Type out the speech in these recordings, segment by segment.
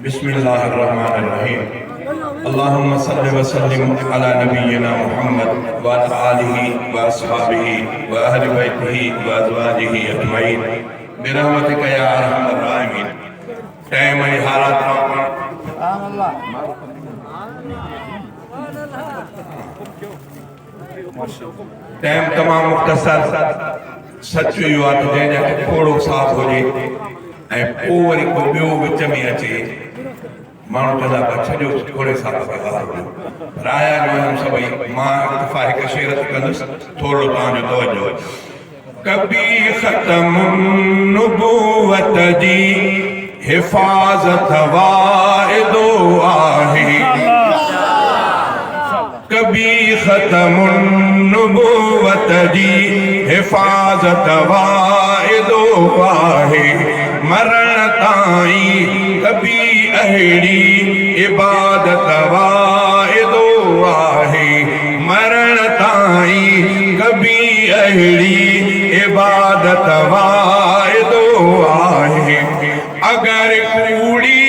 बिस्मिल्लाहिर्रहमानिर्रहीम। अल्लाहुम्मा सल्लि व सल्लिम अला नबिय्यिना मुहम्मद व अला आलिहि व अस्हाबिहि व अहलि बैतिहि व अज़वाजिहि अजमईन बिरहमतिका या अरहमर राहिमीन। टाइम ऐं हालात टाइम तमाम मुख्तसर सच इहो आहे त जंहिंजा थोरो साथ हुजे ऐं पोइ वरी को ॿियो विच में अचे माण्हू चवंदा पर छॾियो थोरे साथ राया जो हम सभई मां इत्तिफ़ा हिकु शेर ते कंदुसि थोरो तव्हांजो तवजो। कभी ख़त्म नुबुवत जी हिफ़ाज़त वाइदो आहे, कभी ख़त्म नुबुवत जी हिफ़ाज़त वाइदो आहे, मरण ताईं कभी अहिड़ी इबादत वाइदो आहे, मरण ताईं कभी अहिड़ी इबादत वाइदो आहे। अगर कूड़ी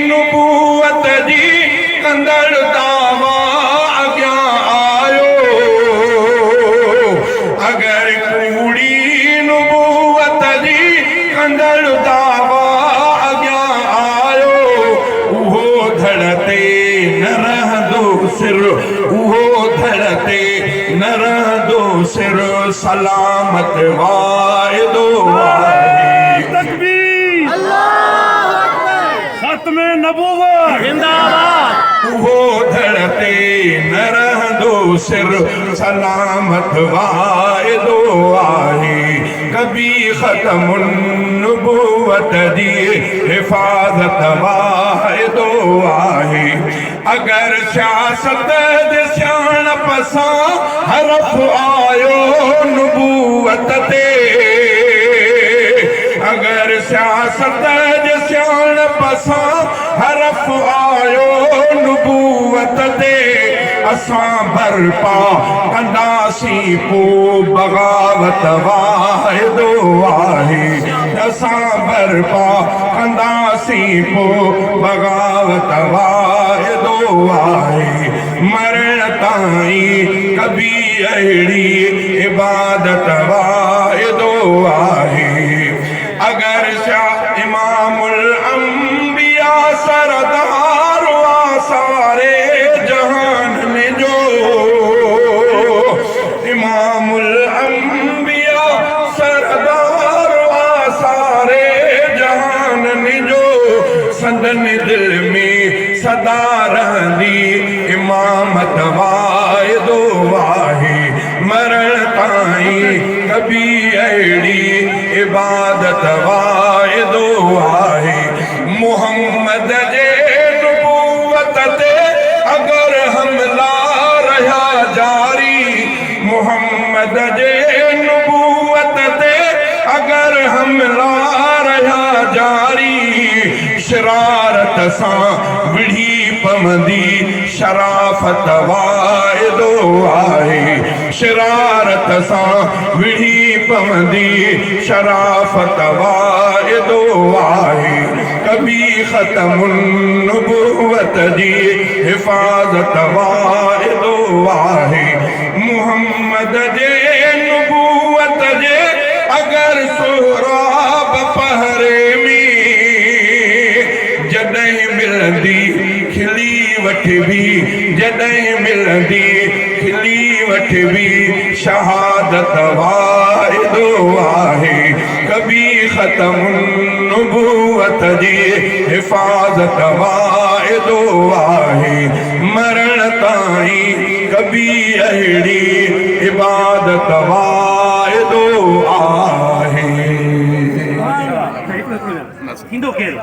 नुबुवत जी कंदड़ दावा अॻियां आयो, अगर कूड़ी नुबुवत जी कंदड़ दावा अॻियां आयो, उहो धड़ ते न रहंदो सिर, उहो धड़ ते न रहंदो सिर, सलामत वाइदो आहे। तकबीर, अल्लाहु अकबर, ख़त्म नबूवत जिंदाबाद। उहो धड़ ते न रहंदो सिर, सलामत वाइदो आहे। कभी ख़त्म नुबुवत जी हिफ़ाज़त वाइदो आहे। अगर सियासत जे सियाणप सां हरफ आयो नुबुवत ते, अगर सियासत जे सियाणप सां हरफ आयो नुबुवत ते, असां बर्पा कंदासीं पोइ बग़ावत वाइदो आहे, असां बर्पा कंदासीं पोइ बग़ावत वाइदो आहे। मरण ताईं कभी अहिड़ी इबादत वाइदो आहे। अगर शाह इमामुल अंबिया सरदार वा सारे जहान में जो, इमामुल अंबिया सरदार वा सारे जहान में जो, संदन दिल में सदा रहंदी इमामत वाइदो आहे। मरण ताईं कभी अहिड़ी इबादत वाइदो आहे। मुहम्मद जे नुबुवत ते अगर हमला रहा जारी, मुहम्मद जे नुबुवत ते अगर हमला रहा जारी, शरारत सां विढ़ी पवंदी शराफत वाइदो आहे, शरारत सां विढ़ी पवंदी शराफत वाइदो आहे। कभी ख़त्म नुबुवत जी हिफ़ाज़त वाइदो आहे। मुहम्मद जे नुबुवत जे अगर सोहराब पहरे में जॾहिं मिलंदी खिली वठबी, जॾहिं मिलंदी खिली वठबी शहादत वाइदो आहे। कभी ख़त्म नुबुवत जी हिफ़ाज़त वाइदो आहे। मरण ताईं कभी अहिड़ी इबादत वाइदो आहे। थींदो केरु?